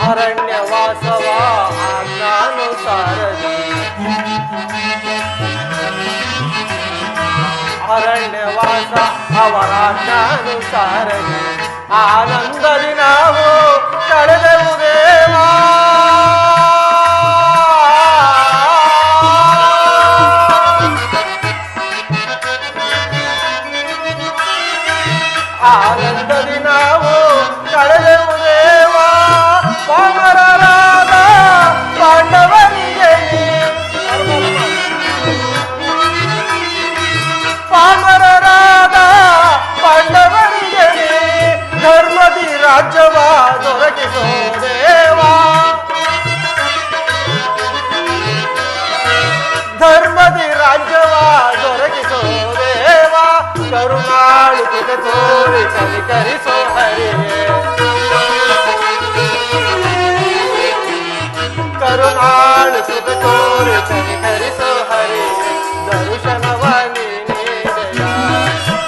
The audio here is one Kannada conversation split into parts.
ಅರಣ್ಯವಾಸವ ಆಜ್ಞಾನುಸಾರದಿ ಅರಣ್ಯವಾಸ ಅವರಾಜ್ಞಾನುಸಾರದಿ ಆನಂದದಿ ನಾವು ಕಳೆದೆವು ದೇವಾ. ಆನಂದದಿ ನಾವು ಕಳೆದೆವು ದೇವಾ. ಪಾಮರರಾದ ಪಾಂಡವನಿಗೆ ಪಾಮರರಾದ ಪಾಂಡವನಿಗೆ ಧರ್ಮದಿ ರಾಜ್ಯವ ದೊರಕಿಸೋ ದೇವಾ. ಧರ್ಮದಿ ರಾಜ್ಯವ ದೊರಕಿಸೋ ದೇವಾ. ಕರುಣಾಳು ಕೃತ ತೋರಿ ಕನಿಕರಿಸೋ ಹರಿಯೇ. ಕರುಣಾಳು ಕೃತ ತೋರಿ ಕನಿಕರಿಸೋ ಹರಿಯೇ. ದರ್ಶನವ ನೀನೆದೆಯ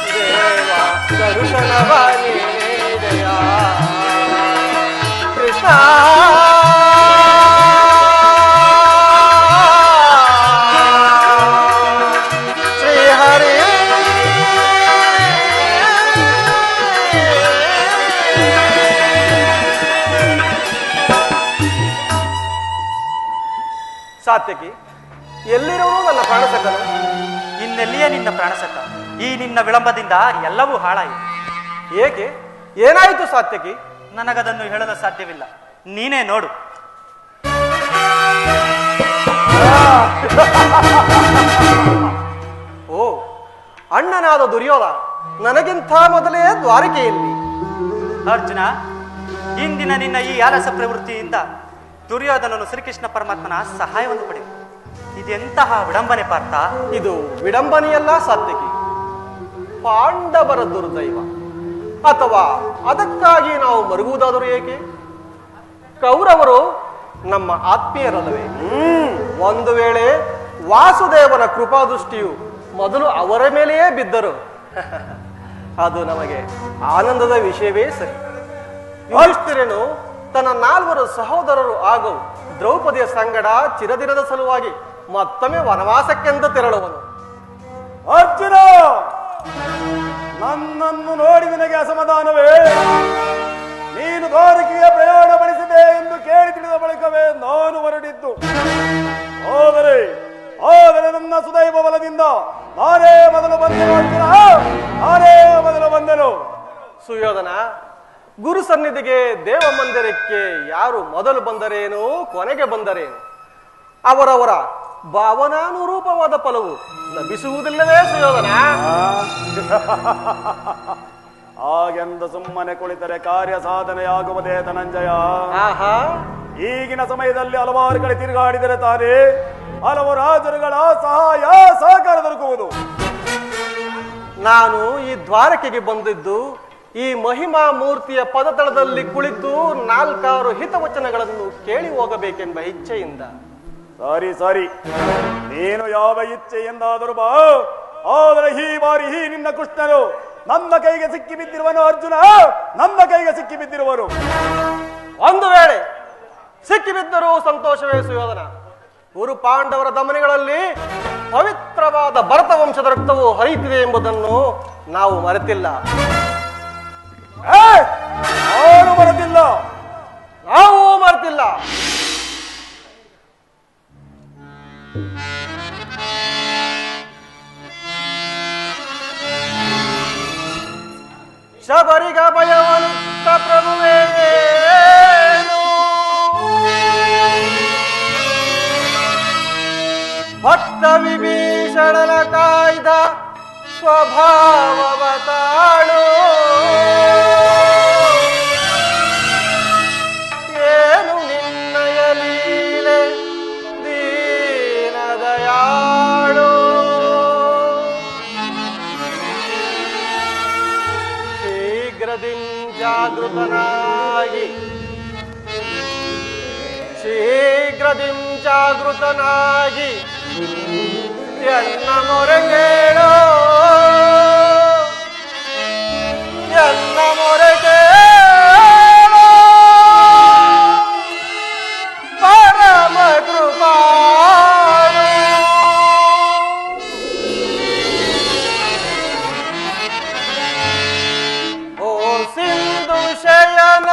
ದೇವಾ. ದರ್ಶನವ ನೀನೆದೆಯ ಕೃಷ್ಣ. ಸಾತ್ಯಕಿ, ಎಲ್ಲಿರುವುದು ನನ್ನ ಪ್ರಾಣಸಕ್ಕನು? ಇನ್ನೆಲ್ಲಿಯೇ ನಿನ್ನ ಪ್ರಾಣಸಕ್ಕ? ಈ ನಿನ್ನ ವಿಳಂಬದಿಂದ ಎಲ್ಲವೂ ಹಾಳಾಯಿತು. ಏಕೆ? ಏನಾಯಿತು ಸಾತ್ಯಕಿ? ನನಗದನ್ನು ಹೇಳಲು ಸಾಧ್ಯವಿಲ್ಲ, ನೀನೇ ನೋಡು. ಓ, ಅಣ್ಣನಾದ ದುರ್ಯೋಧ ನನಗಿಂತ ಮೊದಲೇ ದ್ವಾರಕೆಯಲ್ಲಿ. ಅರ್ಜುನ, ಇಂದಿನ ನಿನ್ನ ಈ ಆಲಸ ಪ್ರವೃತ್ತಿಯಿಂದ ದುರ್ಯೋಧನನು ಶ್ರೀಕೃಷ್ಣ ಪರಮಾತ್ಮನ ಸಹಾಯವನ್ನು ಪಡೆದು. ಇದೆಂತಹ ವಿಡಂಬನೆ ಪಾರ್ಥ? ಇದು ವಿಡಂಬನೆಯಲ್ಲ ಸಾತ್ಯಕಿ, ಪಾಂಡವರ ದುರ್ದೈವ. ಅಥವಾ ಅದಕ್ಕಾಗಿ ನಾವು ಮರುಗುವುದಾದರೂ ಏಕೆ? ಕೌರವರು ನಮ್ಮ ಆತ್ಮೀಯರಲ್ಲವೇ? ಒಂದು ವೇಳೆ ವಾಸುದೇವನ ಕೃಪಾದೃಷ್ಟಿಯು ಮೊದಲು ಅವರ ಮೇಲೆಯೇ ಬಿದ್ದರು ಅದು ನಮಗೆ ಆನಂದದ ವಿಷಯವೇ ಸರಿ. ಯುಧಿಷ್ಠಿರನು ತನ್ನ 4 ಸಹೋದರರು ಹಾಗೂ ದ್ರೌಪದಿಯ ಸಂಗಡ ಚಿರದಿನದ ಸಲುವಾಗಿ ಮತ್ತೊಮ್ಮೆ ವನವಾಸಕ್ಕೆಂದು ತೆರಳುವನು. ಅರ್ಜುನ, ನನ್ನನ್ನು ನೋಡಿ ನಿನಗೆ ಅಸಮಾಧಾನವೇ? ನೀನು ದ್ವಾರಕೆಗೆ ಪ್ರಯಾಣ ಬೆಳೆಸಿದೆ ಎಂದು ಕೇಳಿ ತಿಳಿದ ಬಳಿಕವೇ ನಾನು ಹೊರಡಿದ್ದು. ಆದರೆ ನನ್ನ ಸುದೈವ ಬಲದಿಂದ ನಾನೇ ಮೊದಲು ಬಂದೆನು ಅರ್ಜುನ, ನಾನೇ ಮೊದಲು ಬಂದೆನು. ಸುಯೋಧನ, ಗುರು ಸನ್ನಿಧಿಗೆ ದೇವ ಮಂದಿರಕ್ಕೆ ಯಾರು ಮೊದಲು ಬಂದರೇನು ಕೊನೆಗೆ ಬಂದರೇನು ಅವರವರ ಭಾವನಾನುರೂಪವಾದ ಫಲವು ಲಭಿಸುವುದಿಲ್ಲವೇ ಸುಯೋಧನ? ಹಾಗೆಂದು ಸುಮ್ಮನೆ ಕುಳಿತರೆ ಕಾರ್ಯ ಸಾಧನೆಯಾಗುವುದೇ ಧನಂಜಯ? ಈಗಿನ ಸಮಯದಲ್ಲಿ ಹಲವಾರು ಕಡೆ ತಿರುಗಾಡಿದರೆ ತಾನೇ ಹಲವು ರಾಜರುಗಳ ಸಹಾಯ ಸಹಕಾರ ದೊರಕುವುದು. ನಾನು ಈ ದ್ವಾರಕೆಗೆ ಬಂದಿದ್ದು ಈ ಮಹಿಮಾ ಮೂರ್ತಿಯ ಪದತಳದಲ್ಲಿ ಕುಳಿತು 4 ಹಿತವಚನಗಳನ್ನು ಕೇಳಿ ಹೋಗಬೇಕೆಂಬ ಇಚ್ಛೆಯಿಂದ. ಸರಿ, ನೀನು ಯಾವ ಇಚ್ಛೆಯಿಂದಾದರೂ ಬಾ. ಆದರೆ ಈ ಬಾರಿ ಈ ನಿನ್ನ ಕೃಷ್ಣನು ನನ್ನ ಕೈಗೆ ಸಿಕ್ಕಿ ಬಿದ್ದಿರುವನು ಅರ್ಜುನ, ನನ್ನ ಕೈಗೆ ಸಿಕ್ಕಿ ಬಿದ್ದಿರುವನು. ಒಂದು ವೇಳೆ ಸಿಕ್ಕಿಬಿದ್ದರೂ ಸಂತೋಷವೇ ಸುಯೋಧನ. ಗುರು ಪಾಂಡವರ ದಮನಿಗಳಲ್ಲಿ ಪವಿತ್ರವಾದ ಭರತ ವಂಶದ ರಕ್ತವು ಹರಿಯುತ್ತಿದೆ ಎಂಬುದನ್ನು ನಾವು ಮರೆತಿಲ್ಲ. ನಾನು ಮರೆತಿಲ್ಲ, ನಾವು ಮರೆತಿಲ್ಲ. ಶಬರಿಗ ಭಯವನಿತ್ತ ಪ್ರಭುವೇನು ಭಕ್ತ ವಿಭೀಷಣನ ಕಾಯ್ದ ಸ್ವಭಾವವ ತಾಳು. ಏನು ನಿನ್ನಯ ಲೀಲೆ ದೀನದಯಾಳು. ಶೀಘ್ರ ಶೀಘ್ರದಿಂ ಜಾಗೃತನಾಗಿ ಶೀಘ್ರದಿಂ ಜಾಗೃತನಾಗಿ ಎನ್ನ ಮೊರೆ ಕೇಳೋ ಎನ್ನ ಮೊರೆ ಕೇಳೋ ಪರಮ ಕೃಪಾಳು ಓ ಸಿಂಧು ಶಯನ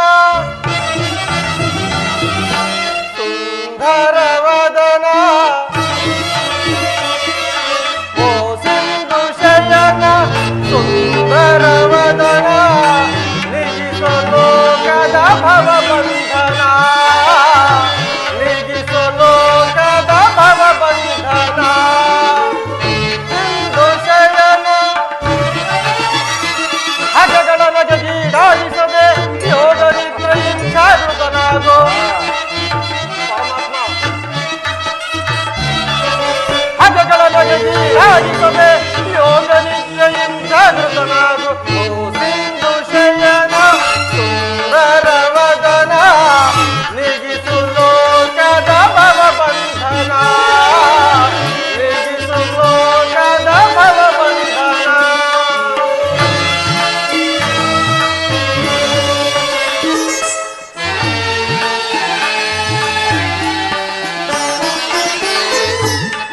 ಸುಂದರವದನ ಓ ಸಿಂಧು ಶಯನ ಸುಂದರವದನ ನಿಗಿಸೋ ಲೋಕದ ಭವಬಂಧನ ನಿಗಿಸೋ ಲೋಕದ ಭವಬಂಧನ ಸಿಂಧು ಶಯನ ಹಗಗಳ ನಗೀಡಾಡಿಸದೆ ಯೋಗ ನಿದ್ರೆಯಿಂದ ಜಾಗೃತನಾಗೋ ಹಗಗಳ ನಗೀಡಾಡಿಸದೆ ಯೋಗ ನಿದ್ರೆಯಿಂದ ಜಾಗೃತನಾಗೋ ಓ ಸಿಂಧು ಶಯನ ಸುಂದರವದನ ನಿಗಿಸು ಲೋಕದ ಭವಬಂಧನ ನಿಗಿಸು ಲೋಕದ ಭವಬಂಧನ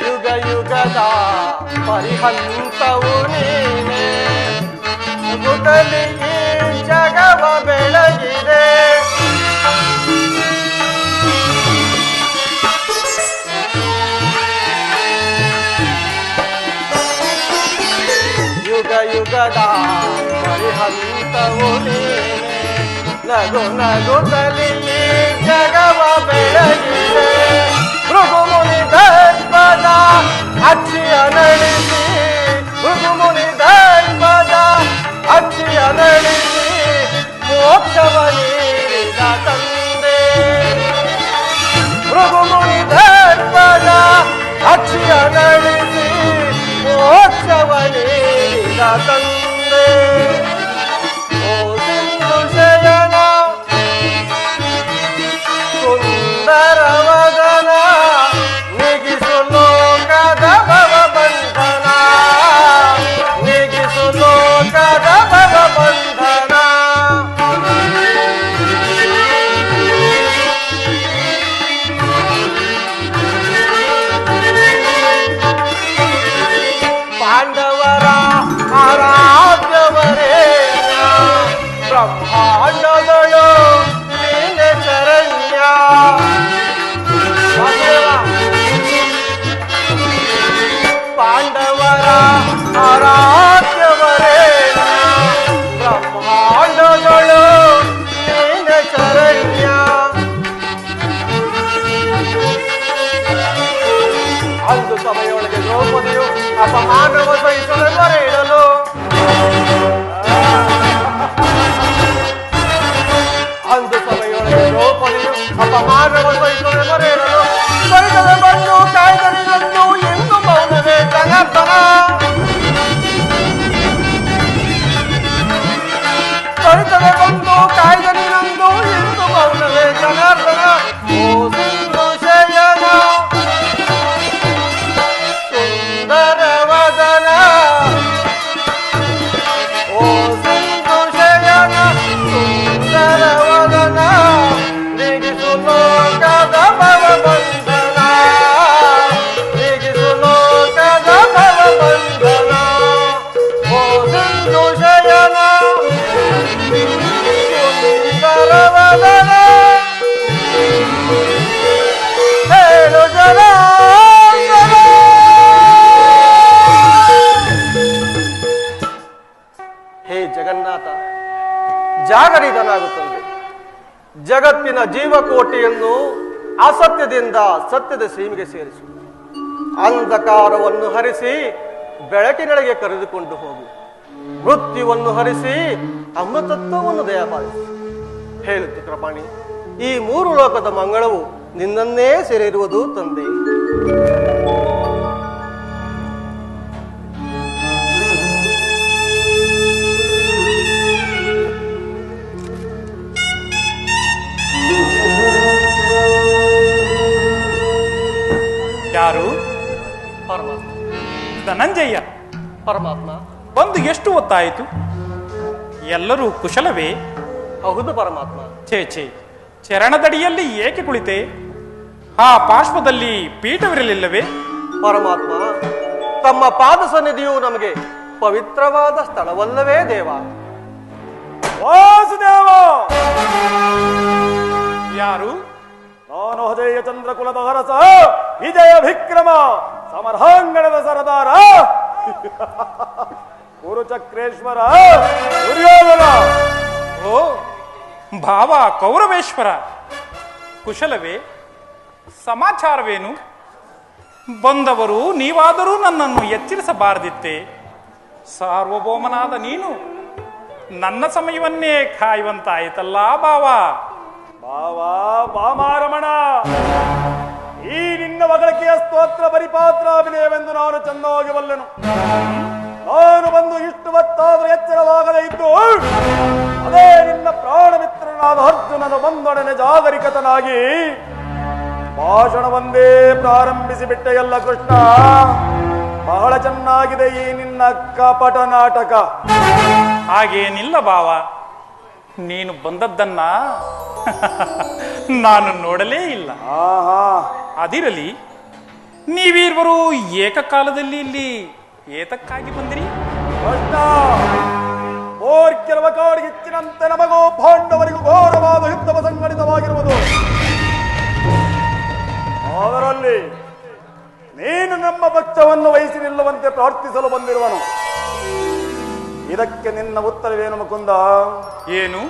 ಯುಗ ಯುಗದ ಪರಿಹಂತವು ನೀನೆ ಯುಗದಲ್ಲಿ ಈ ಜಗವ ಬೆಳಗಿದೆ ಯುಗ ಯುಗದ ಪರಿಹಂತವು ನೀನೆ ನಗು ನಗುತ್ತಲಿ ಈ ಜಗವ ಬೆಳಗಿದೆ ಭೃಗುಮುನಿ ದರ್ಪದ ಅಚ್ಚಿಯ ನಡೆಸಿ ಭೃಗುಮುನಿ ದರ್ಪದ ಅಚ್ಚಿಯ ನಡೆಸಿ ಮೋಕ್ಷವ ನೀಡಿದ ತಂದೆ ಭೃಗುಮುನಿ ದರ್ಪದ ಅಚ್ಚಿಯ ನಡೆಸಿ ಮೋಕ್ಷವ ನೀಡಿದ ತಂದೆ ಓ ಸಿಂಧು ಶಯನ ಸುಂದರವದನ ನಿಗಿಸು ಲೋಕದ ಭವಬಂಧನ ನಿಗಿಸು ಲೋಕದ ಭವಬಂಧನ ಪಾಂಡವರ ಆರಾಧ್ಯವರೇಣ್ಯ ಬ್ರಹ್ಮಾಂಡಗಳು ನೀನೆ ಶರಣ್ಯ ಪಾಂಡವರ ಆರಾಧ್ಯವರೇಣ್ಯ ಬ್ರಹ್ಮಾಂಡಗಳು ನೀನೆ ಶರಣ್ಯ ಅಂದು ಸಭೆಯೊಳಗೆ ದ್ರೌಪದಿಯು ಅಪಮಾನವ ಸಹಿಸಲು ಮೊರೆ ಇಡಲು ಅಂದು ಸಭೆಯೊಳಗೆ ದ್ರೌಪದಿಯು ಅಪಮಾನವ ಸಹಿಸಲು ಮೊರೆ ಇಡಲು ತ್ವರಿತವೇ ಬಂದು ಕಾಯ್ದರಿನಂದು ಎಂದು ಮೌನವೇ ಜನಾರ್ದನ ತ್ವರಿತವೇ ಬಂದು ಕಾಯ್ದರಿನಂದು ಎಂದು ಮೌನವೇ ಜನಾರ್ದನ ಓ ಸಿಂಧು ಶಯನ ಸುಂದರವದನ ಓ ಸಿಂಧು ಶಯನ ಸುಂದರವದನ ನಿಗಿಸು ಲೋಕದ ಭವಬಂಧನ ನಿಗಿಸು ಲೋಕದ ಭವಬಂಧನ ಓ ಸಿಂಧು ಶಯನ ಸುಂದರವದನ ಹೇಳು ಜನಾರ್ದನ ಹೇ ಜಗನ್ನಾಥ ಜಾಗರಿತನಾಗುತ್ತದೆ ಜಗತ್ತಿನ ಜೀವಕೋಟಿಯನ್ನು ಅಸತ್ಯದಿಂದ ಸತ್ಯದ ಸೀಮೆಗೆ ಸೇರಿಸು ಅಂಧಕಾರವನ್ನು ಹರಿಸಿ ಬೆಳಕಿನೆಡೆಗೆ ಕರೆದುಕೊಂಡು ಹೋಗು ಮೃತ್ಯುವನ್ನು ಹರಿಸಿ ಅಮೃತತ್ವವನ್ನು ದಯಪಾಲಿಸು ಹೇಳುತ್ತೆ ಕೃಪಾಣಿ ಈ ಮೂರು ಲೋಕದ ಮಂಗಳವು ನಿನ್ನನ್ನೇ ಸೇರಿರುವುದು ತಂದೆ. ಮೌಂತೆಯ, ಪರಮಾತ್ಮ. ಬಂದು ಎಷ್ಟು ಹೊತ್ತಾಯಿತು? ಎಲ್ಲರೂ ಕುಶಲವೇ? ಹೌದು ಪರಮಾತ್ಮ. ಛೇ ಛೇ, ಚರಣದಡಿಯಲ್ಲಿ ಏಕೆ ಕುಳಿತೆ? ಆ ಪಾರ್ಶ್ವದಲ್ಲಿ ಪೀಠವಿರಲಿಲ್ಲವೇ? ಪರಮಾತ್ಮ, ತಮ್ಮ ಪಾದ ಸನ್ನಿಧಿಯು ನಮಗೆ ಪವಿತ್ರವಾದ ಸ್ಥಳವಲ್ಲವೇ ದೇವ? ವಾಸುದೇವ, ಯಾರು? ನಾನು ಅಜಯ ಚಂದ್ರಕುಲದ ಹರಸ, ವಿಜಯ ವಿಕ್ರಮ, ಸಮರಾಂಗಣದ ಸರದಾರ, ಕುರುಚಕ್ರೇಶ್ವರ ದುರ್ಯೋಧನ. ಓ ಭಾವ ಕೌರವೇಶ್ವರ, ಕುಶಲವೇ? ಸಮಾಚಾರವೇನು? ಬಂದವರು ನೀವಾದರೂ ನನ್ನನ್ನು ಎಚ್ಚರಿಸಬಾರದಿತ್ತೆ. ಸಾರ್ವಭೌಮನಾದ ನೀನು ನನ್ನ ಸಮಯವನ್ನೇ ಕಾಯುವಂತಾಯಿತಲ್ಲ ಭಾವ. ಬಾವಾ ಬಾಮಾರಮಣ, ಈ ನಿನ್ನ ಹೊಗಳಿಕೆಯ ಸ್ತೋತ್ರ ಪರಿಪಾತ್ರಾಭಿನಯವೆಂದು ನಾನು ಚೆನ್ನಾಗಿ ಬಲ್ಲೆನು. ನಾನು ಬಂದು ಇಷ್ಟು ಹೊತ್ತಾದರೂ ಎಚ್ಚರವಾಗದೇ ಇದ್ದು, ಅದೇ ನಿನ್ನ ಪ್ರಾಣ ಮಿತ್ರನಾದ ಅರ್ಜುನನು ಬಂದೊಡನೆ ಜಾಗರಿಕತನಾಗಿ ಭಾಷಣವೊಂದೇ ಪ್ರಾರಂಭಿಸಿ ಬಿಟ್ಟೆಯಲ್ಲ ಕೃಷ್ಣ. ಬಹಳ ಚೆನ್ನಾಗಿದೆ ಈ ನಿನ್ನ ಕಪಟ ನಾಟಕ. ಹಾಗೇನಿಲ್ಲ ಭಾವ, ನೀನು ಬಂದದ್ದನ್ನ ನಾನು ನೋಡಲೇ ಇಲ್ಲ. ಆಹಾ, ಅದಿರಲಿ, ನೀವೀರ್ವರು ಏಕಕಾಲದಲ್ಲಿ ಇಲ್ಲಿ ಏತಕ್ಕಾಗಿ ಬಂದಿರಿ? ಕೃಷ್ಣ, ಓರ್ಕೆಲವ ಕಾಡಿಗಿಚ್ಚಿನಂತೆ ನಮಗೂ ಪಾಂಡವರಿಗೂ ಘೋರವಾದ ಯುದ್ಧವ ಸಂಘಟಿತವಾಗಿರುವುದು. ಅದರಲ್ಲಿ ನೀನು ನಮ್ಮ ಪಕ್ಷವನ್ನು ವಹಿಸಿ ನಿಲ್ಲುವಂತೆ ಪ್ರಾರ್ಥಿಸಲು ಬಂದಿರುವನು. ಇದಕ್ಕೆ ನಿನ್ನ ಉತ್ತರವೇನು ಮುಕುಂದ? ಏನು,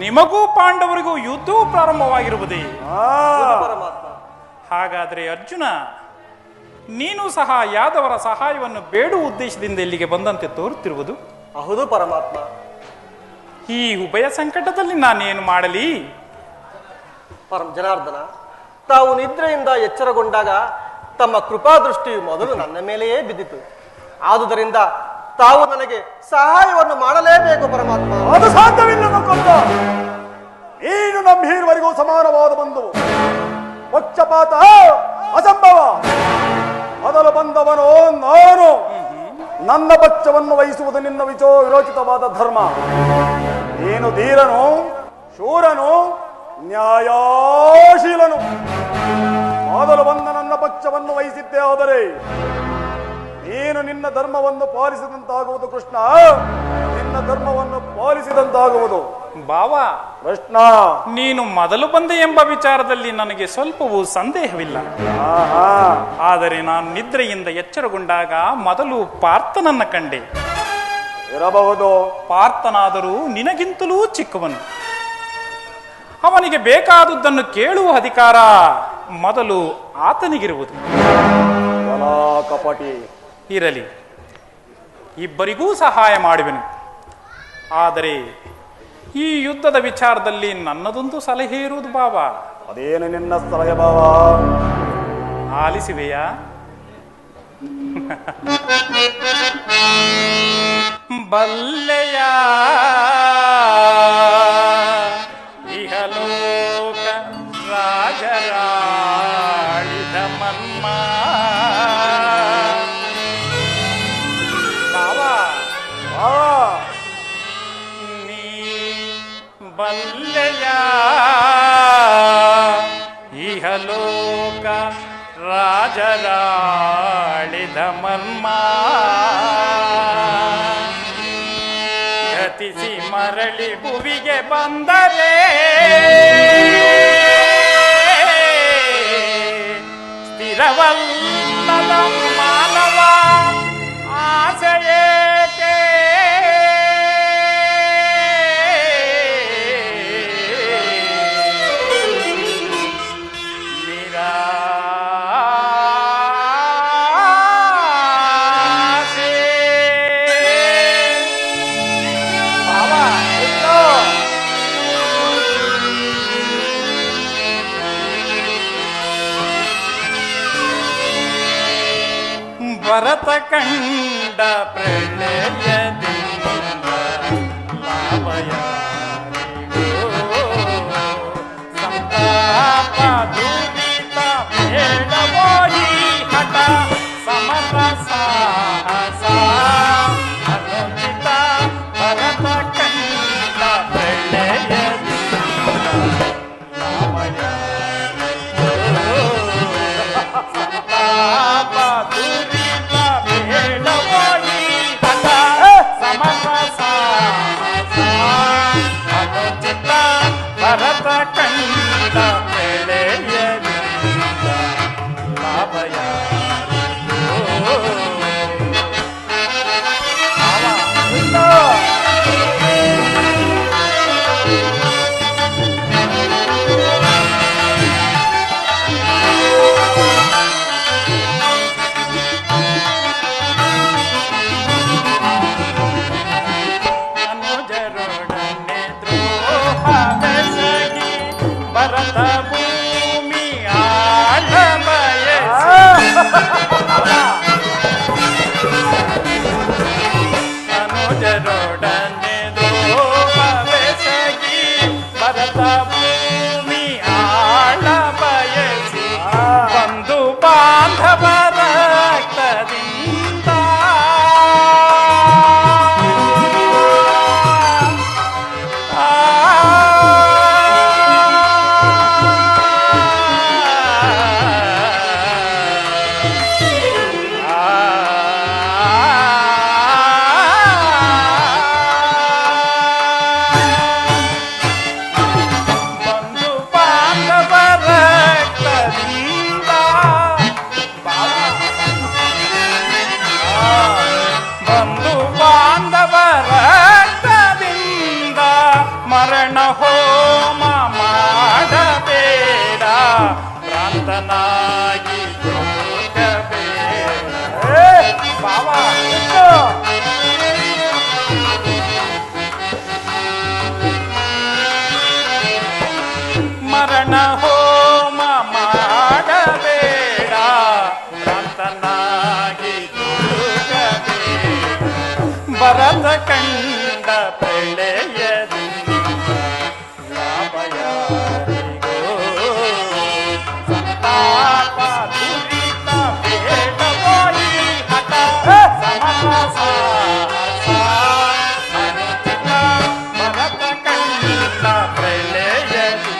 ನಿಮಗೂ ಪಾಂಡವರಿಗೂ ಯುದ್ಧವು ಪ್ರಾರಂಭವಾಗಿರುವುದೇ? ಪರಮಾತ್ಮ. ಹಾಗಾದರೆ ಅರ್ಜುನ, ನೀನು ಸಹ ಯಾದವರ ಸಹಾಯವನ್ನು ಬೇಡುವ ಉದ್ದೇಶದಿಂದ ಇಲ್ಲಿಗೆ ಬಂದಂತೆ ತೋರುತ್ತಿರುವುದು? ಹೌದು ಪರಮಾತ್ಮ. ಈ ಉಭಯ ಸಂಕಟದಲ್ಲಿ ನಾನೇನು ಮಾಡಲಿ? ಜನಾರ್ದನ, ತಾವು ನಿದ್ರೆಯಿಂದ ಎಚ್ಚರಗೊಂಡಾಗ ತಮ್ಮ ಕೃಪಾದೃಷ್ಟಿಯು ಮೊದಲು ನನ್ನ ಮೇಲೆಯೇ ಬಿದ್ದಿತು. ಆದುದರಿಂದ ತಾವು ನನಗೆ ಸಹಾಯವನ್ನು ಮಾಡಲೇಬೇಕು ಪರಮಾತ್ಮ. ಅದು ಸಾಧ್ಯವಿಲ್ಲ ಮುಕುಂದ. ನೀನು ನಂಬೀರ್ವರೆಗೂ ಸಮಾನವಾದ ಬಂಧುವು. ಪಕ್ಷಪಾತ ಅಸಂಭವ. ಮೊದಲು ಬಂದವನು ನಾನು. ನನ್ನ ಪಕ್ಷವನ್ನು ವಹಿಸುವುದು ನಿನ್ನ ವಿರೋಚಿತವಾದ ಧರ್ಮ. ನೀನು ಧೀರನು, ಶೂರನು, ನ್ಯಾಯಶೀಲನು. ಮೊದಲು ಬಂದ ನನ್ನ ಪಕ್ಷವನ್ನು ವಹಿಸಿದ್ದೇ ಆದರೆ ನೀನು ನಿನ್ನ ಧರ್ಮವನ್ನು ಪಾಲಿಸಿದಂತಾಗುವುದು ಕೃಷ್ಣ. ನಿನ್ನ ಧರ್ಮವನ್ನು ಪಾಲಿಸಿದಂತಾಗುವುದು. ಭಾವ ಕೃಷ್ಣ, ನೀನು ಮೊದಲು ಬಂದೆ ಎಂಬ ವಿಚಾರದಲ್ಲಿ ನನಗೆ ಸ್ವಲ್ಪವೂ ಸಂದೇಹವಿಲ್ಲ. ಆಹಾ, ಆದರೆ ನಾನು ನಿದ್ರೆಯಿಂದ ಎಚ್ಚರಗೊಂಡಾಗ ಮೊದಲು ಪಾರ್ಥನನ್ನ ಕಂಡೆ. ಇರಬಹುದು. ಪಾರ್ಥನಾದರೂ ನಿನಗಿಂತಲೂ ಚಿಕ್ಕವನು. ಅವನಿಗೆ ಬೇಕಾದುದನ್ನು ಕೇಳುವ ಅಧಿಕಾರ ಮೊದಲು ಆತನಿಗಿರುವುದು. ಕಲಾ ಕಪಟಿ. ಇರಲಿ, ಇಬ್ಬರಿಗೂ ಸಹಾಯ ಮಾಡುವೆನು. ಆದರೆ ಈ ಯುದ್ಧದ ವಿಚಾರದಲ್ಲಿ ನನ್ನದೊಂದು ಸಲಹೆ ಇರುವುದು ಭಾವ. ಅದೇನು ನಿನ್ನ ಸಲಹೆ ಭಾವ? ಆಲಿಸುವೆಯಾ? ಬಲ್ಲೆಯ ಇಹಲೋಕ ರಾಜರಾಳಿದ ಮನ್ಮ. ನೀ ಬಲ್ಲೆಯ ಇಹಲೋಕ ರಾಜರಾಳಿದ ಮರ್ಮ. ಗತಿಸಿ ಮರಳಿ ಭುವಿಗೆ ಬಂದರೆ ಸ್ಥಿರವಲ್ಲದ ಮಾನವ ಆಸೆಯೇಕೆ? ಭರತ ಕಂಡ ಪ್ರಳಯದಿಂದ ಲಾಭಯಾರಿಗೋ ಸಂತಾಪ ದುರಿತ ಬೇಡವೋ ಈ ಹಠ ಸಮರ ಭರತ ಕಂಡ ಬೆಳೆಯಲಿಲ್ಲ ಲಾಭ ಭರತ ಭೂಮಿ ಆಳ ಅನುಜರೊಡನೆ ದ್ರೋಹ ಬೆಸಗಿ ಭರತ ಭೂಮಿ ಆಳ ಬಯಸಿ ಬಂಧು ಬಾಂಧವರ ರಕ್ತದಿಂದ ಮರಣ ಹೋಮ ಮಾಡಬೇಡ ಭ್ರಾಂತನಾಗಿ ಬಾಬಾ ಮರಣ ಹೋಮ ಮಾಡಬೇಡ ಭ್ರಾಂತನಾಗಿ ಭರತ ಕಂಡ ಪ್ರಳಯದಿಂದ ಸಂತಾಪ ದುರಿತ ಬೇಡಬೋಲಿ ಹಠ ಸಮರಸ ಭರತ ಕಂಡ ಪ್ರಳಯದಿಂದ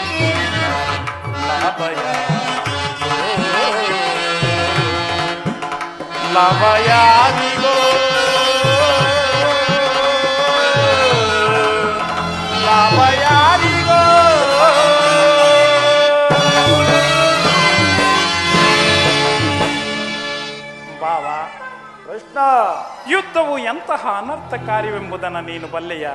ಲಭಯಾದಿಗೋ ಲಾಭಯಾದಿಗೋ ಬಾವಾ ಕೃಷ್ಣ, ಯುದ್ಧವು ಎಂತಹ ಅನರ್ಥಕಾರ್ಯವೆಂಬುದನ್ನು ನೀನು ಬಲ್ಲೆಯ.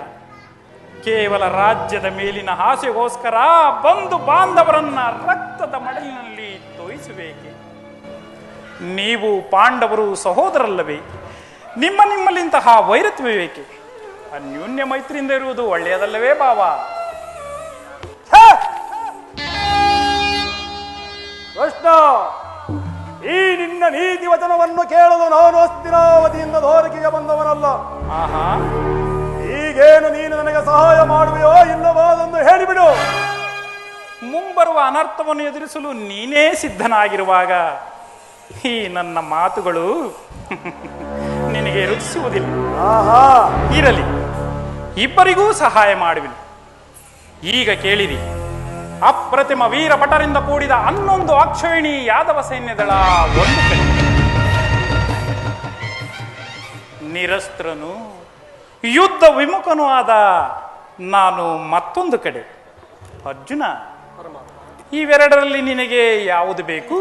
ಕೇವಲ ರಾಜ್ಯದ ಮೇಲಿನ ಆಸೆಗೋಸ್ಕರ ಬಂಧು ಬಾಂಧವರನ್ನ ರಕ್ತದ ಮಡಲಿನಲ್ಲಿ ತೋಯಿಸಬೇಕೆ? ನೀವು ಪಾಂಡವರು ಸಹೋದರಲ್ಲವೇ? ನಿಮ್ಮಲ್ಲಿಂತಹ ವೈರತ್ವವೇಕೆ? ಅನ್ಯೂನ್ಯ ಮೈತ್ರಿಯಿಂದ ಇರುವುದು ಒಳ್ಳೆಯದಲ್ಲವೇ ಬಾವಾ? ಕೃಷ್ಣ, ಈ ನಿನ್ನ ನೀತಿ ವಚನವನ್ನು ಕೇಳಲು ನಾನು ಅಸ್ಥಿರಾವತಿಯಿಂದ ಧೋರಿಕೆಗೆ ಬಂದವನಲ್ಲ. ಆಹಾ, ಈಗೇನು ನೀನು ನನಗೆ ಸಹಾಯ ಮಾಡುವೆಯೋ ಇಲ್ಲವಾದೊಂದು ಹೇಳಿಬಿಡು. ಮುಂಬರುವ ಅನರ್ಥವನ್ನು ಎದುರಿಸಲು ನೀನೇ ಸಿದ್ಧನಾಗಿರುವಾಗ ಈ ನನ್ನ ಮಾತುಗಳು ನಿನಗೆ ರುಚಿಸುವುದಿಲ್ಲ. ಆಹಾ, ಇರಲಿ, ಇಬ್ಬರಿಗೂ ಸಹಾಯ ಮಾಡುವೆನು. ಈಗ ಕೇಳಿರಿ, ಅಪ್ರತಿಮ ವೀರ ಭಟರಿಂದ ಕೂಡಿದ 11 ಅಕ್ಷೋಹಿಣಿ ಯಾದವ ಸೈನ್ಯದಳ ಒಂದು ಕಡೆ, ನಿರಸ್ತ್ರನು ಯುದ್ಧ ವಿಮುಖನೂ ಆದ ನಾನು ಮತ್ತೊಂದು ಕಡೆ. ಅರ್ಜುನ, ಇವೆರಡರಲ್ಲಿ ನಿನಗೆ ಯಾವುದು ಬೇಕು?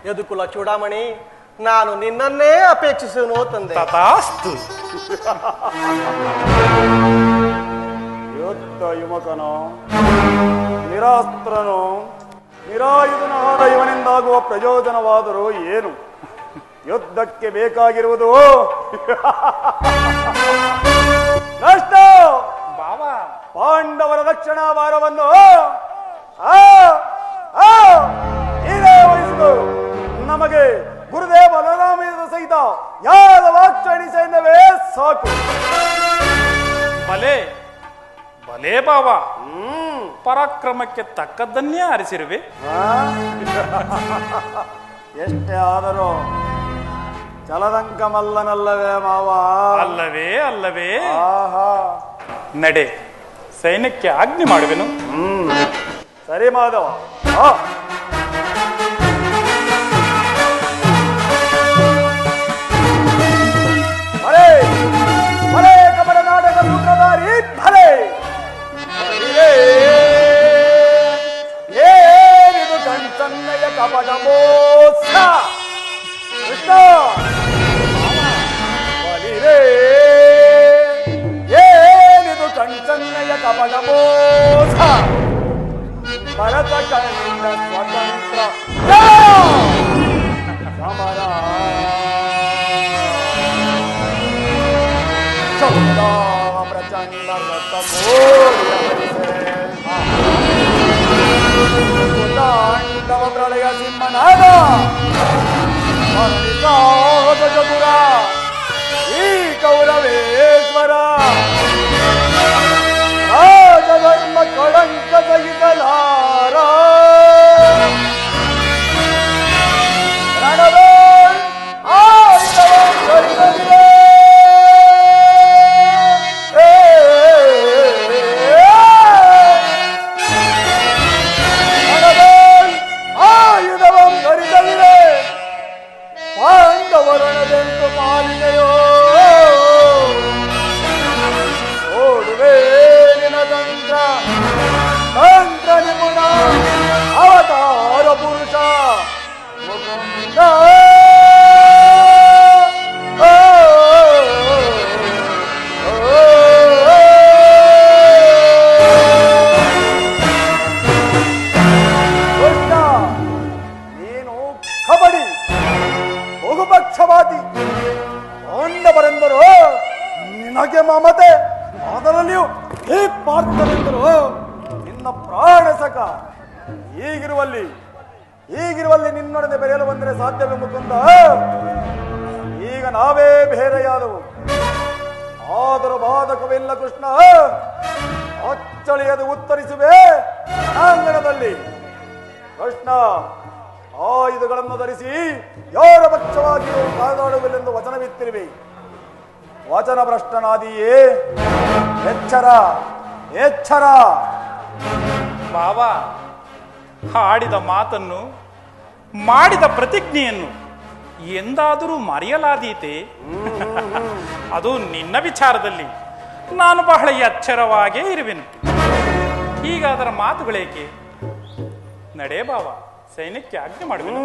ಯದುಕುಲ ಚೂಡಾಮಣಿ, ನಾನು ನಿನ್ನನ್ನೇ ಅಪೇಕ್ಷಿಸುವನು ತಂದೆ. ತಥಾಸ್ತು. ಯುದ್ಧ ಯುಮಕನು, ನಿರಾಸ್ತ್ರನು, ನಿರಾಯುಧನಾದ ಇವನಿಂದಾಗುವ ಪ್ರಯೋಜನವಾದರೂ ಏನು? ಯುದ್ಧಕ್ಕೆ ಬೇಕಾಗಿರುವುದು ನಷ್ಟ. ಬಾವಾ, ಪಾಂಡವರ ರಕ್ಷಣಾ ಭಾರವನ್ನು ಇದೇ ವಹಿಸಿದು ನಮಗೆ ಗುರುದೇವ ಬಲರಾಮದ ಸಹಿತ ಯಾದವಾಕ್ಷಣಿ ಸೈನ್ಯವೇ ಸಾಕು. ಬಲೆ ಬಲೆ ಬಾವಾ, ಪರಾಕ್ರಮಕ್ಕೆ ತಕ್ಕದ್ದನ್ನೇ ಆರಿಸಿರುವೆ. ಎಷ್ಟೇ ಆದರೂ ಚಲದಂಕಮಲ್ಲನಲ್ಲವೇ ಮಾವ? ಅಲ್ಲವೇ ಅಲ್ಲವೇ? ಆಹಾ, ನಡೆ, ಸೈನ್ಯಕ್ಕೆ ಆಜ್ಞೆ ಮಾಡುವೆನು. ಸರಿ ಮಾಧವ. ಭಲೆ ಭಲೆ ಕಪಟ ನಾಟಕ ಸೂತ್ರಧಾರಿ ಭಲೆ. ತಾಂಡವ ಪ್ರಳಯ ಸಿಂಹನಾದ ಚತುರ ಈ ಕೌರವೇಶ್ವರ ರಾಜಧರ್ಮ ಕಳಂಕ ಸಹಿಸಲಾರ ರಣವೇ ಆಯುಧವ ಧರಿಸಲಿದೆ. ಆಯುಧವಂ ಧರಿಸಲಿದೆ ಪಾಂಡವರಣದೆಂದು ಪಾಲಿನೆಯೋ ಓಡುವೆ ನಿನ ತಂತ್ರ ತಂತ್ರ ನಿಪುಣ ಅವತಾರ ಪುರುಷ ಮುಕುಂದ. ನೀನು ಕಬಡ್ಡಿ ಬಹುಪಕ್ಷವಾದಿ ಪಾಂಡವರೆಂದರು ನಿನಗೆ ಮಮತೆ, ಅದರಲ್ಲಿಯೂ ಈ ಪಾರ್ಥರೆಂದರು ನಿನ್ನ ಪ್ರಾಣ ಸಖ. ಈಗಿರುವಲ್ಲಿ ನಿನ್ನೊಡನೆ ಬೆರೆಯಲು ಬಂದರೆ ಸಾಧ್ಯವೇ ಮುಕುಂದ? ಈಗ ನಾವೇ ಬೇರೆಯಾದವು, ಆದರೂ ಬಾಧಕವಿಲ್ಲ ಕೃಷ್ಣ. ಅಚ್ಚಳಿಯದು ಉತ್ತರಿಸುವೆ ರಣಾಂಗಣದಲ್ಲಿ. ಕೃಷ್ಣ, ಆಯುಧಗಳನ್ನು ಧರಿಸಿ ಯಾರ ಪಕ್ಷವಾಗಿಯೂ ಕಾದಾಡುವಿല്ലെಂದು ವಚನವಿತ್ತಿರುವೆ. ವಚನ ಭ್ರಷ್ಟನಾದಿಯೇ, ಎಚ್ಚರ ಎಚ್ಚರ. ಬಾಬಾ, ಆಡಿದ ಮಾತನ್ನು ಮಾಡಿದ ಪ್ರತಿಜ್ಞೆಯನ್ನು ಎಂದಾದರೂ ಮರೆಯಲಾದೀತೆ? ಅದು ನಿನ್ನ ವಿಚಾರದಲ್ಲಿ ನಾನು ಬಹಳ ಎಚ್ಚರವಾಗೇ ಇರುವೆನು. ಈಗ ಅದರ ಮಾತುಗಳೇಕೆ? ನಡೆ ಬಾಬಾ, ಸೈನ್ಯಕ್ಕೆ ಆಜ್ಞೆ ಮಾಡುವೆನು.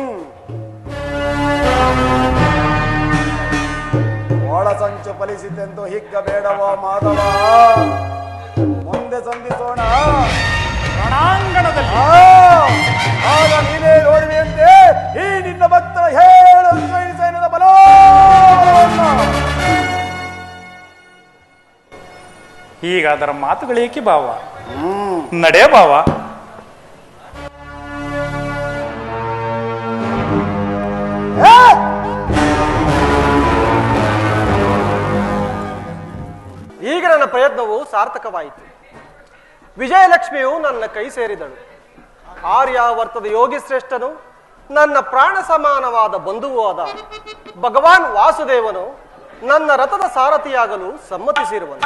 ಒಳ ಸಂಚು ಫಲಿಸಿತೆಂದು ಹಿಗ್ಗಬೇಡವ ಮಾಧವ, ಮುಂದೆ ಸಂಧಿಸೋಣ ರಣಾಂಗಣದಲ್ಲಿ. ಆಗ ನೀನೇ ನೋಡುವೆಯಂತೆ ಈ ನಿನ್ನ ಭಕ್ತರ ಹೇಳು ಸೈನ್ಯದ ಬಲವನ್ನು. ಈಗ ಅದರ ಮಾತುಗಳೇಕೆ ಬಾವ? ನಡೆ ಬಾವ. ಈಗ ನನ್ನ ಪ್ರಯತ್ನವು ಸಾರ್ಥಕವಾಯಿತು. ವಿಜಯಲಕ್ಷ್ಮಿಯು ನನ್ನ ಕೈ ಸೇರಿದಳು. ಆರ್ಯಾವರ್ತದ ಯೋಗಿ ಶ್ರೇಷ್ಠನು, ನನ್ನ ಪ್ರಾಣ ಸಮಾನವಾದ ಬಂಧುವೂ ಆದ ಭಗವಾನ್ ವಾಸುದೇವನು ನನ್ನ ರಥದ ಸಾರಥಿಯಾಗಲು ಸಮ್ಮತಿಸಿರುವನು.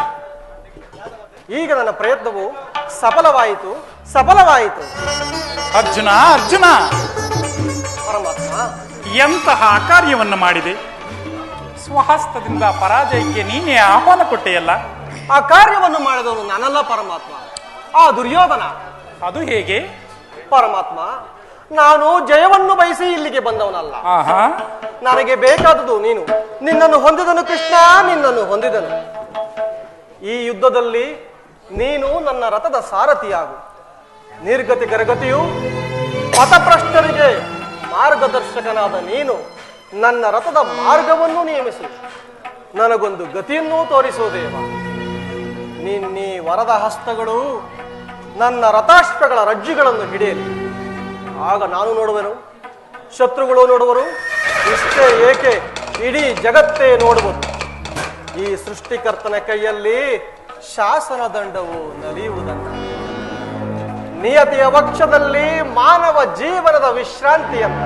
ಈಗ ನನ್ನ ಪ್ರಯತ್ನವು ಸಫಲವಾಯಿತು. ಅರ್ಜುನ, ಅರ್ಜುನ, ಪರಮಾತ್ಮ, ಎಂತಹ ಕಾರ್ಯವನ್ನು ಮಾಡಿದೆ! ಸ್ವಹಸ್ತದಿಂದ ಪರಾಜಯಕ್ಕೆ ನೀನೇ ಆಹ್ವಾನ ಕೊಟ್ಟೆಯಲ್ಲ. ಆ ಕಾರ್ಯವನ್ನು ಮಾಡಿದವನು ನಾನಲ್ಲ ಪರಮಾತ್ಮ, ಆ ದುರ್ಯೋಧನ. ಅದು ಹೇಗೆ? ಪರಮಾತ್ಮ, ನಾನು ಜಯವನ್ನು ಬಯಸಿ ಇಲ್ಲಿಗೆ ಬಂದವನಲ್ಲ. ನನಗೆ ಬೇಕಾದುದು ನೀನು. ನಿನ್ನನ್ನು ಹೊಂದಿದನು ಕೃಷ್ಣ, ನಿನ್ನನ್ನು ಹೊಂದಿದನು. ಈ ಯುದ್ಧದಲ್ಲಿ ನೀನು ನನ್ನ ರಥದ ಸಾರಥಿಯಾಗು. ನಿರ್ಗತಿ ಗರಗತಿಯು ಪಥಭ್ರಷ್ಟರಿಗೆ ಮಾರ್ಗದರ್ಶಕನಾದ ನೀನು ನನ್ನ ರಥದ ಮಾರ್ಗವನ್ನು ನಿಯಮಿಸು. ನನಗೊಂದು ಗತಿಯನ್ನೂ ತೋರಿಸೋ ದೇವ. ನಿನ್ನೀ ವರದ ಹಸ್ತಗಳು ನನ್ನ ರಥಾಶ್ವಗಳ ರಜ್ಜುಗಳನ್ನು ಹಿಡಿಯಲಿ. ಆಗ ನಾನು ನೋಡುವೆನು, ಶತ್ರುಗಳು ನೋಡುವರು. ಇಷ್ಟೇ ಏಕೆ, ಇಡೀ ಜಗತ್ತೇ ನೋಡುವುದು. ಈ ಸೃಷ್ಟಿಕರ್ತನ ಕೈಯಲ್ಲಿ ಶಾಸನ ದಂಡವು ನಲಿಯುವುದನ್ನು, ನಿಯತಿಯ ವಕ್ಷದಲ್ಲಿ ಮಾನವ ಜೀವನದ ವಿಶ್ರಾಂತಿಯನ್ನ,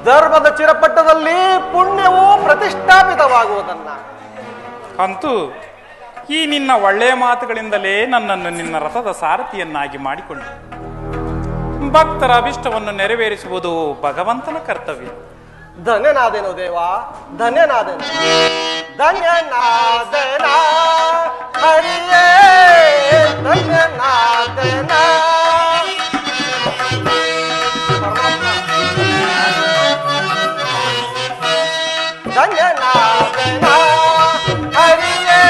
ಧರ್ಮದ ಚಿರಪಟ್ಟದಲ್ಲಿ ಪುಣ್ಯವು ಪ್ರತಿಷ್ಠಾಪಿತವಾಗುವುದನ್ನ. ಅಂತೂ ಈ ನಿನ್ನ ಒಳ್ಳೆಯ ಮಾತುಗಳಿಂದಲೇ ನನ್ನನ್ನು ನಿನ್ನ ರಥದ ಸಾರಥಿಯನ್ನಾಗಿ ಮಾಡಿಕೊಂಡು ಭಕ್ತರ ಅಭಿಷ್ಟವನ್ನು ನೆರವೇರಿಸುವುದು ಭಗವಂತನ ಕರ್ತವ್ಯ. ಧನ್ಯನಾದೆನು ದೇವ, ಧನ್ಯನಾದೆನು, ಧನ್ಯನಾದೆನ ಹರಿಯೇ, ಧನ್ಯನಾದೆನ. ಧನ್ಯನಾದೆನ ಹರಿಯೇ,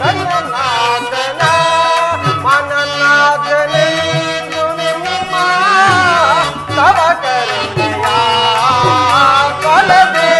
ಧನ್ಯನಾದೆನ ಮನನಾದೆನೆಂದು ನಿಮ್ಮ ತವ ಕರುಣೆಯ ಕೊಲದೆ.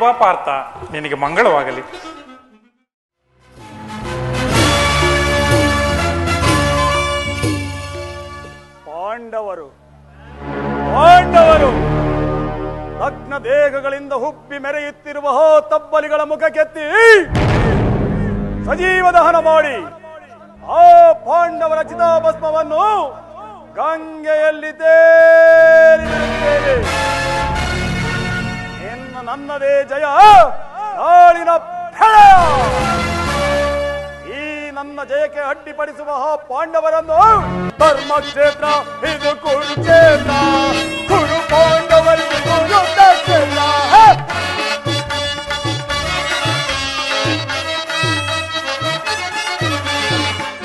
ಬಾ ಪಾರ್ಥ, ನಿನಗೆ ಮಂಗಳವಾಗಲಿ. ಪಾಂಡವರು ನಗ್ನ ದೇಹಗಳಿಂದ ಹುಬ್ಬಿ ಮೆರೆಯುತ್ತಿರುವ ತಬ್ಬಲಿಗಳ ಮುಖಕ್ಕೆತ್ತಿ ಸಜೀವ ದಹನ ಮಾಡಿ ಆ ಪಾಂಡವರ ಚಿತಾಭಸ್ಮವನ್ನು ಗಂಗೆಯಲ್ಲಿ ತೇಲಿಬಿಡುತ್ತೇವೆ. ಇನ್ನು ನನ್ನದೇ ಜಯ, ನಾಳಿನ ಪ್ರಳಯ. ಈ ನನ್ನ ಜಯಕ್ಕೆ ಅಡ್ಡಿಪಡಿಸುವ ಆ ಪಾಂಡವರನ್ನು ಧರ್ಮಕ್ಷೇತ್ರ ಇದು ಕುರುಕ್ಷೇತ್ರ, ಕುರು ಪಾಂಡವರಿಗೂ ಯುದ್ಧ ಕ್ಷೇತ್ರ.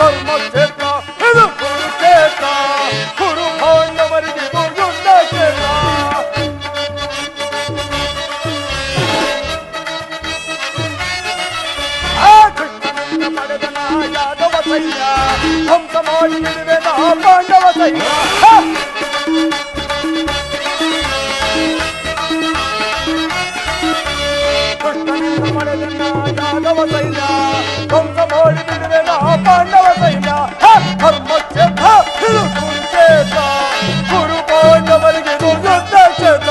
ಧರ್ಮಕ್ಷೇತ್ರ ಇದು ಕುರುಕ್ಷೇತ್ರ, ಕುರು ಪಾಂಡವರಿಗೂ ಯುದ್ಧ ಕ್ಷೇತ್ರ. ಪಡೆದನ ಯಾದವ ಸೈನ್ಯ ಧ್ವಂಸ ಮಾಡಿ ಬಿಡುವೆನ ಪಾಂಡವ ಸೈನ್ಯ. ಕೃಷ್ಣನಿಂದ ಪಡೆದನ ಯಾದವ ಸೈನ್ಯ ಧ್ವಂಸ ಮಾಡಿ ಬಿಡುವೆನ ಪಾಂಡವ ಸೈನ್ಯ. ಧರ್ಮಕ್ಷೇತ್ರ ಇದು ಕುರುಕ್ಷೇತ್ರ, ಕುರು ಪಾಂಡವರಿಗೆ ಯುದ್ಧ ಕ್ಷೇತ್ರ.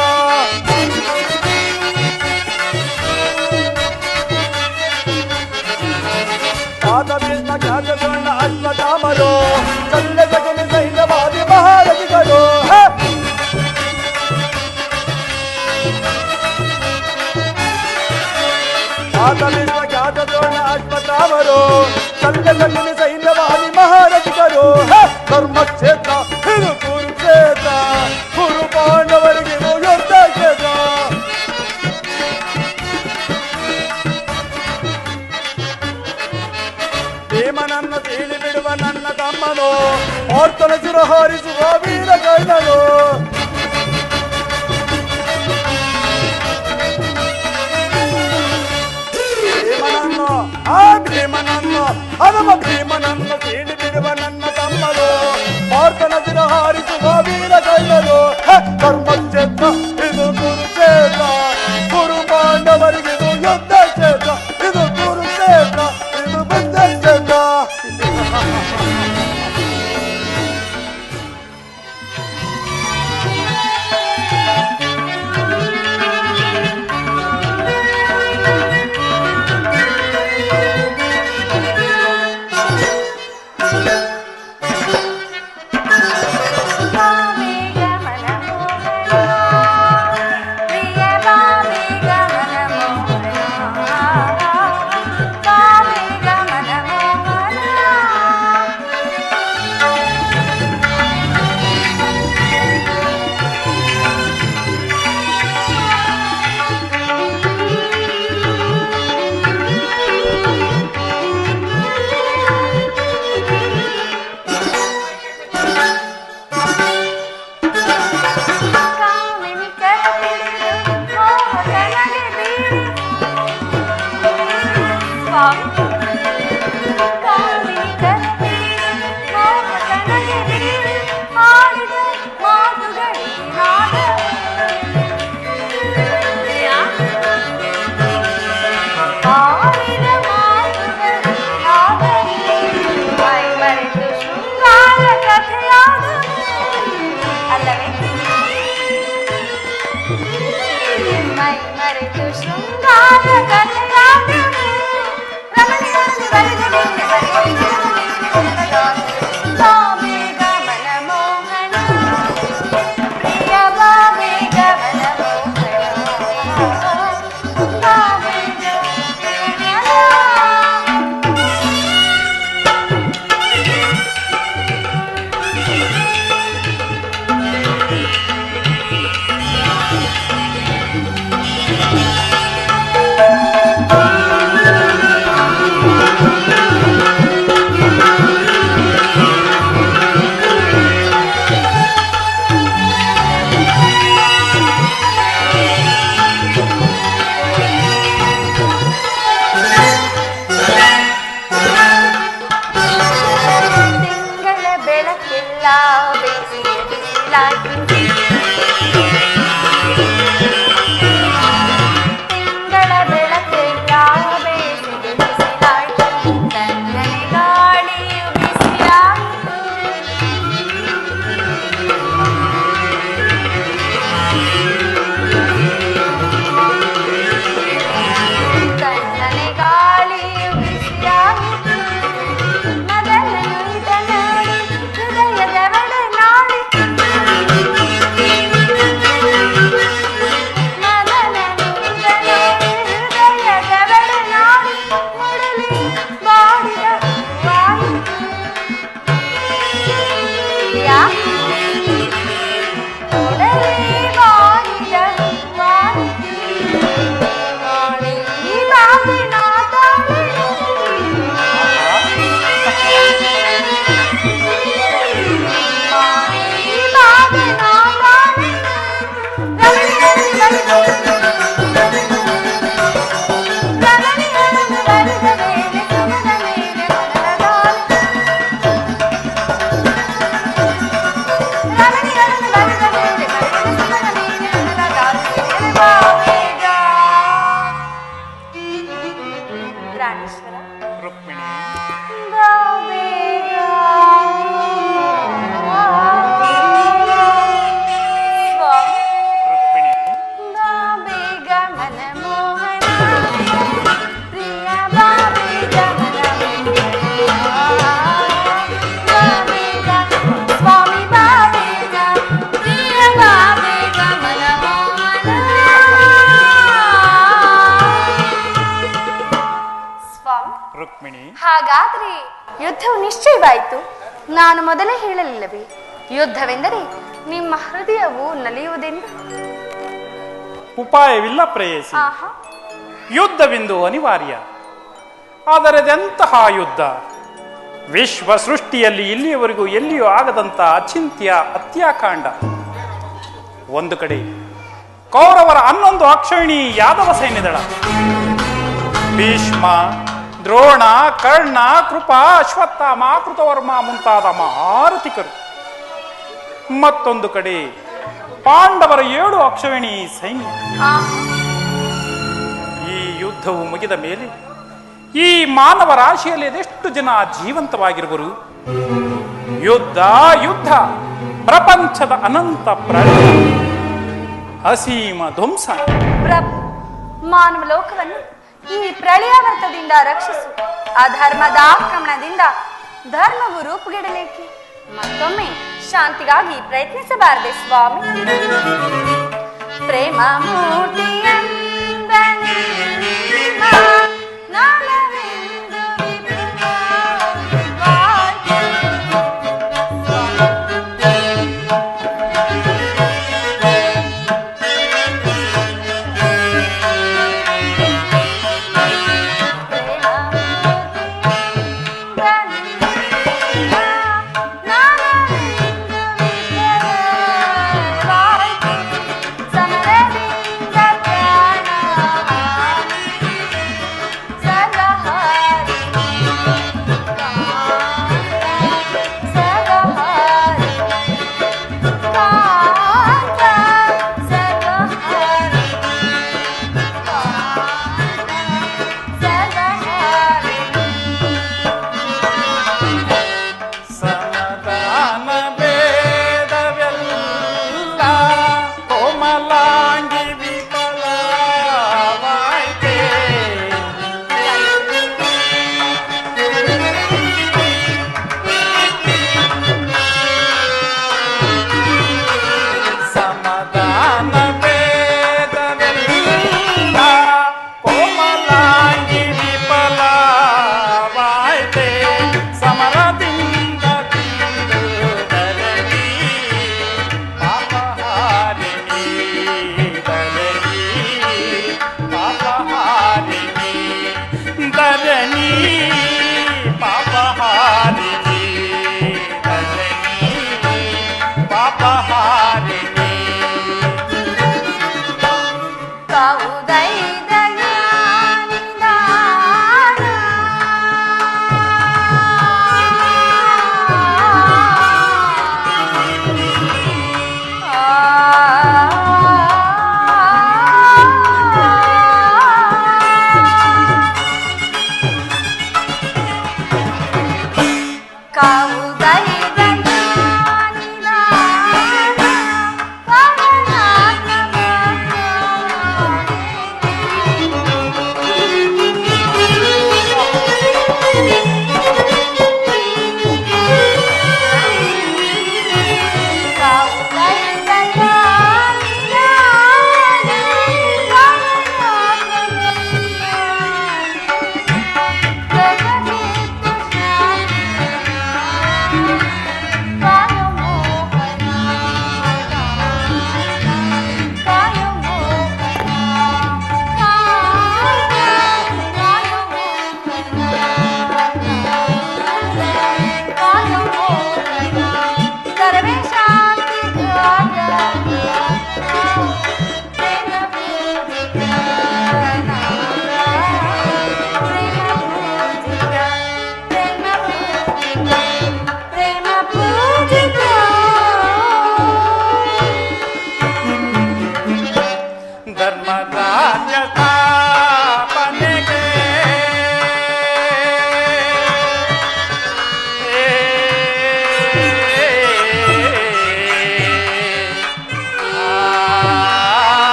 ಖ್ಯಾತಗೊಂಡ ಅಶ್ವತ್ಥಾಮರು ಚಲ್ಲಜಗನಿ ಸೈನ್ಯವಾದಿ ಮಹಾರಥಿಗಳು. ಖ್ಯಾತಗೊಂಡ ಅಶ್ವತ್ಥಾಮರು ಚಲ್ಲಜಗನಿ ಸೈನ್ಯವಾದಿ ಮಹಾರಥಿಗಳು. ಧರ್ಮಕ್ಷೇತ್ರ ಇದು ಕುರುಕ್ಷೇತ್ರ, ಕುರು ಪಾಂಡವರಿಗೆ ಯುದ್ಧ ಕ್ಷೇತ್ರ. ಭೀಮನನ್ನು ತೀಳಿ ಬಿಡುವ ನನ್ನ ತಮ್ಮನು ಪಾರ್ಥನ ಶಿರ ಹಾರಿಸುವ ವೀರ ಕೈನನು. ಭೀಮನನ್ನು ಹನುಮ ಭೀಮನನ್ನು ತೀಳಿ ಬಿಡುವ ನನ್ನ ತಮ್ಮನು ಪಾರ್ಥನ ಶಿರ ಹಾರಿಸುವ ವೀರ ಕೈನನು. ಧರ್ಮಕ್ಷೇತ್ರ ಇದು ಕುರುಕ್ಷೇತ್ರ, ಕುರು ಪಾಂಡವರಿಗೆ ಯುದ್ಧ ಕ್ಷೇತ್ರ. ಇದು ಕುರುಕ್ಷೇತ್ರ, ಇದು ಬುದ್ಧ ಕ್ಷೇತ್ರ. ತಿಂಗಳ ಯುದ್ಧವು ನಿಶ್ಚಯವಾಯಿತು. ನಾನು ಮೊದಲೇ ಹೇಳಲಿಲ್ಲವೇ, ಯುದ್ಧವೆಂದರೆ ನಿಮ್ಮ ಹೃದಯವು ನಲಿಯುವುದೆಂದು. ಉಪಾಯವಿಲ್ಲ ಪ್ರೇಯಸಿ. ಆಹಾ, ಯುದ್ಧವೆಂದು ಅನಿವಾರ್ಯ. ಆದರೆ ಅದೆಂತಹ ಯುದ್ಧ! ವಿಶ್ವ ಸೃಷ್ಟಿಯಲ್ಲಿ ಇಲ್ಲಿಯವರೆಗೂ ಎಲ್ಲಿಯೂ ಆಗದಂತ ಅಚಿಂತ್ಯ ಹತ್ಯಾಕಾಂಡ. ಒಂದು ಕಡೆ ಕೌರವರ 11 ಅಕ್ಷೋಹಿಣಿ ಯಾದವ ಸೈನ್ಯದಳ, ಭೀಷ್ಮ, ದ್ರೋಣ, ಕರ್ಣ, ಕೃಪ, ಅಶ್ವತ್ಥಾಮ, ಕೃತವರ್ಮ ಮುಂತಾದ ಮಹಾರಥಿಕರು. ಮತ್ತೊಂದು ಕಡೆ ಪಾಂಡವರ 7 ಅಕ್ಷೋಹಿಣಿ ಸೈನ್ಯ. ಆಹಾ. ಈ ಯುದ್ಧವು ಮುಗಿದ ಮೇಲೆ ಈ ಮಾನವ ರಾಶಿಯಲ್ಲಿ ಅದೆಷ್ಟು ಜನ ಜೀವಂತವಾಗಿರುವರು? ಯುದ್ಧ ಯುದ್ಧ, ಪ್ರಪಂಚದ ಅನಂತ ಪ್ರಳಯ, ಅಸೀಮ ಧ್ವಂಸ. ಪ್ರಭು, ಮಾನವ ಲೋಕವನ್ನು ಈ ಪ್ರಳಯಾವರ್ತದಿಂದ ರಕ್ಷಿಸು. ಅಧರ್ಮದ ಆಕ್ರಮಣದಿಂದ ಧರ್ಮವು ರೂಪುಗೆಡಲೇಕೆ? ಮತ್ತೊಮ್ಮೆ ಶಾಂತಿಗಾಗಿ ಪ್ರಯತ್ನಿಸಬಾರದೆ ಸ್ವಾಮಿ? ಪ್ರೇಮ ಮೂರ್ತಿಯಂದನೆ ನಾನವೆಂದು ವಿಭುವಾಯ್ತು.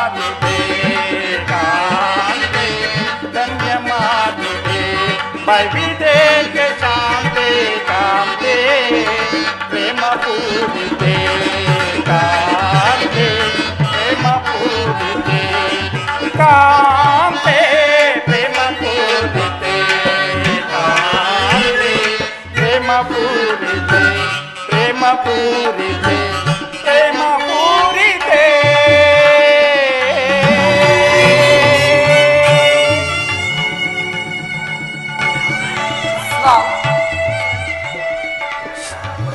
ಮಾಡಿದೆ ಕಾಂತೆ ಧನ್ಯ ಮಾಡಿದೆ ಬೈವಿದೇಕೆ ಶಾಂತೆ ಕಾಂತೆ ಪ್ರೇಮ ಪೂರಿತೆ ಕಾಂತೆ ಪ್ರೇಮ ಪೂರಿತೆ ಕಾಂತೆ ಪ್ರೇಮ ಪೂರಿತೆ ಕಾಂತೆ ಪ್ರೇಮ ಪೂರಿತೆ ಪ್ರೇಮ ಪೂರಿತೆ ಪ್ರೇಮ ಪೂರಿತೆ ವಾವ್.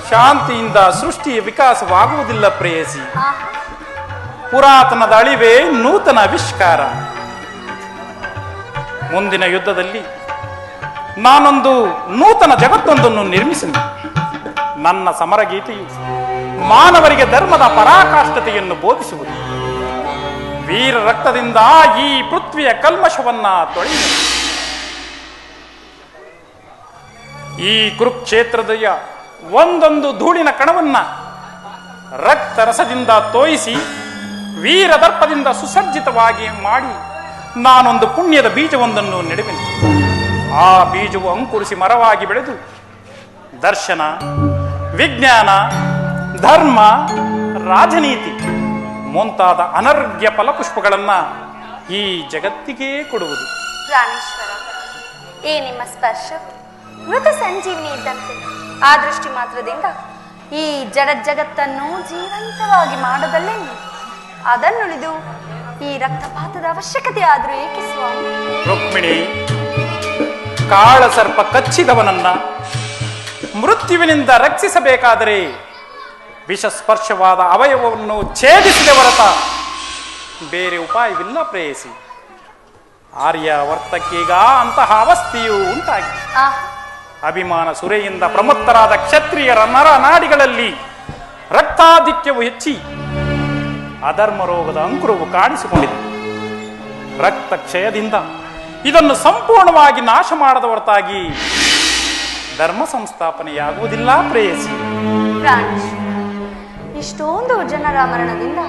ಶಾಂತಿಯಿಂದ ಸೃಷ್ಟಿಯ ವಿಕಾಸವಾಗುವುದಿಲ್ಲ ಪ್ರೇಯಸಿ. ಆಹಾ. ಪುರಾತನದ ಅಳಿವೆ ನೂತನ ಆವಿಷ್ಕಾರ. ಮುಂದಿನ ಯುದ್ಧದಲ್ಲಿ ನಾನೊಂದು ನೂತನ ಜಗತ್ತೊಂದನ್ನು ನಿರ್ಮಿಸಿದೆ. ನನ್ನ ಸಮರಗೀತೆಯು ಮಾನವರಿಗೆ ಧರ್ಮದ ಪರಾಕಾಷ್ಠತೆಯನ್ನು ಬೋಧಿಸುವುದು. ವೀರ ರಕ್ತದಿಂದ ಈ ಪೃಥ್ವಿಯ ಕಲ್ಮಶವನ್ನ ತೊಳೆಯುವುದು. ಈ ಕುರುಕ್ಷೇತ್ರದ ಒಂದೊಂದು ಧೂಳಿನ ಕಣವನ್ನ ರಕ್ತ ರಸದಿಂದ ತೋಯಿಸಿ ವೀರದರ್ಪದಿಂದ ಸುಸಜ್ಜಿತವಾಗಿ ಮಾಡಿ ನಾನೊಂದು ಪುಣ್ಯದ ಬೀಜವೊಂದನ್ನು ನೆಡುವೆನು. ಆ ಬೀಜವು ಅಂಕುರಿಸಿ ಮರವಾಗಿ ಬೆಳೆದು ದರ್ಶನ, ವಿಜ್ಞಾನ, ಧರ್ಮ, ರಾಜನೀತಿ ಮುಂತಾದ ಅನರ್ಘ್ಯ ಫಲಪುಷ್ಪಗಳನ್ನ ಈ ಜಗತ್ತಿಗೆ ಕೊಡುವುದು. ಪ್ರಾಣೇಶ್ವರ, ಈ ನಿಮ್ಮ ಸ್ಪರ್ಶ ಮೃತ ಸಂಜೀವಿನಿ ಇದ್ದಂತೆ. ಆ ದೃಷ್ಟಿ ಮಾತ್ರದಿಂದ ಈ ಜಗತ್ತನ್ನು ಜೀವಂತವಾಗಿ ಮಾಡಬಲ್ಲೆ. ಅದನ್ನುಳಿದು ಈ ರಕ್ತಪಾತದ ಅವಶ್ಯಕತೆ ಆದರೂ ಏಕೆ ಸ್ವಾಮಿ? ರುಕ್ಮಿಣಿ, ಕಾಳ ಸರ್ಪ ಕಚ್ಚಿದವನನ್ನ ಮೃತ್ಯುವಿನಿಂದ ರಕ್ಷಿಸಬೇಕಾದರೆ ವಿಷಸ್ಪರ್ಶವಾದ ಅವಯವವನ್ನು ಛೇದಿಸಿದ ಹೊರತ ಬೇರೆ ಉಪಾಯವಿಲ್ಲ ಪ್ರೇಯಸಿ. ಆರ್ಯಾವರ್ತಕ್ಕೀಗ ಅಂತಹ ಅವಸ್ಥೆಯು ಉಂಟಾಗಿ ಅಭಿಮಾನ ಸುರೆಯಿಂದ ಪ್ರಮತ್ತರಾದ ಕ್ಷತ್ರಿಯರ ನರನಾಡಿಗಳಲ್ಲಿ ರಕ್ತಾಧಿಕ್ಯವು ಹೆಚ್ಚಿ ಅಧರ್ಮ ರೋಗದ ಅಂಕುರವು ಕಾಣಿಸಿಕೊಂಡಿದೆ. ರಕ್ತ ಕ್ಷಯದಿಂದ ಇದನ್ನು ಸಂಪೂರ್ಣವಾಗಿ ನಾಶ ಮಾಡದ ಹೊರತಾಗಿ ಧರ್ಮ ಸಂಸ್ಥಾಪನೆಯಾಗುವುದಿಲ್ಲ ಪ್ರೇಯಸಿ. ಪ್ರಾಣೇಶ್ವರ, ಇಷ್ಟೊಂದು ಜನರ ಮರಣದಿಂದ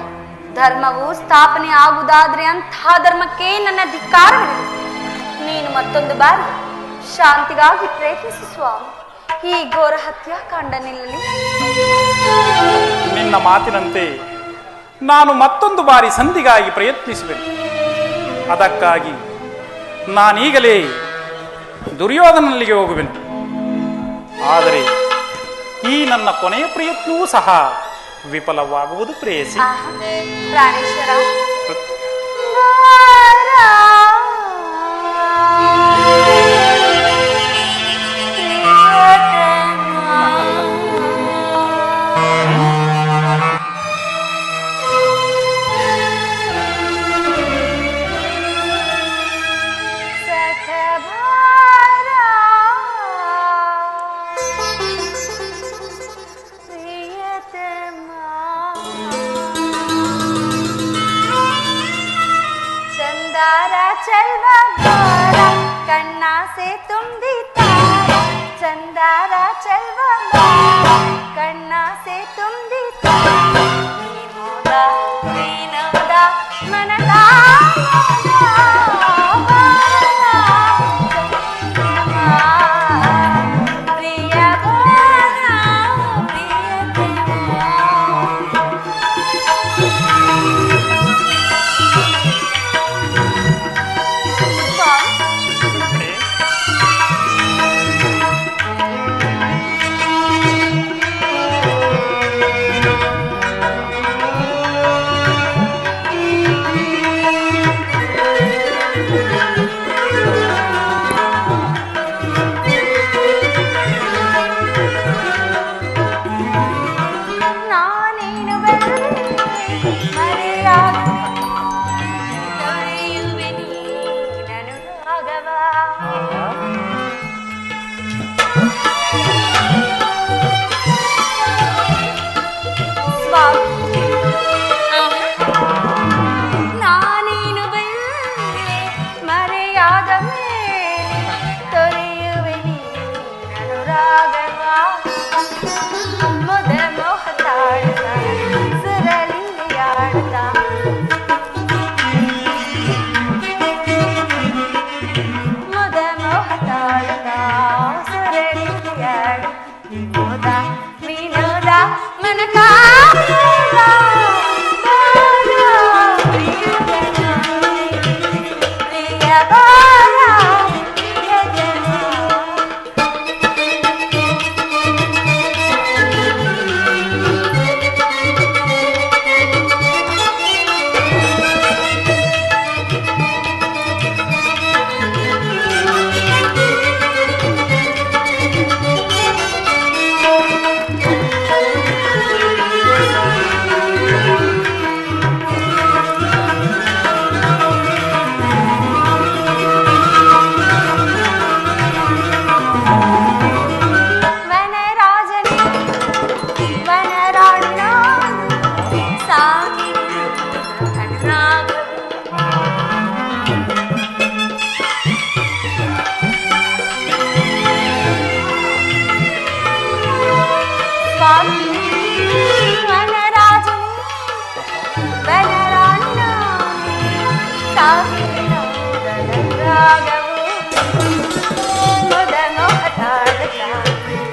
ಧರ್ಮವು ಸ್ಥಾಪನೆ ಆಗುವುದಾದ್ರೆ ಅಂತಹ ಧರ್ಮಕ್ಕೆ ನನ್ನ ಧಿಕ್ಕಾರವಿದೆ. ನೀನು ಮತ್ತೊಂದು ಬಾರಿ ಶಾಂತಿಗಾಗಿ ಪ್ರಯತ್ನಿಸು ಸ್ವಾಮಿ. ಈ ಘೋರ ಹತ್ಯಾಕಾಂಡ ನಿಲ್ಲಲಿ. ನಿನ್ನ ಮಾತಿನಂತೆ ನಾನು ಮತ್ತೊಂದು ಬಾರಿ ಸಂಧಿಗಾಗಿ ಪ್ರಯತ್ನಿಸುವೆನು. ಅದಕ್ಕಾಗಿ ನಾನೀಗಲೇ ದುರ್ಯೋಧನಲ್ಲಿಗೆ ಹೋಗುವೆನು. ಆದರೆ ಈ ನನ್ನ ಕೊನೆಯ ಪ್ರಯತ್ನವೂ ಸಹ ವಿಫಲವಾಗುವುದು ಪ್ರೇಯಸಿ. ಪ್ರಾಣೇಶ್ವರ, चलवा मारा कन्ना से तुम दी तारा, चंदारा चलवा मारा कन्ना से तुम दी तारा, विनोदा विनोदा मनदा ಸಾಗಿನ ರಾಗವು ಮೊದಲು ಹಠಾದ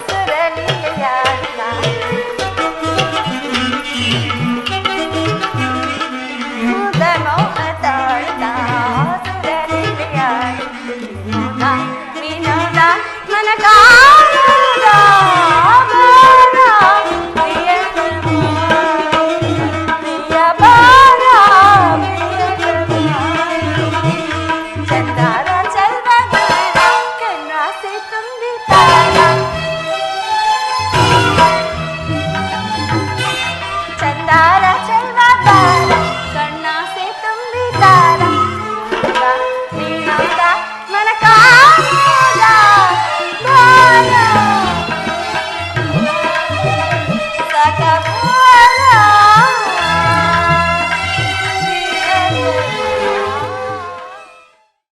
ಸುರಲಿಯಾದ ಮೊದಲು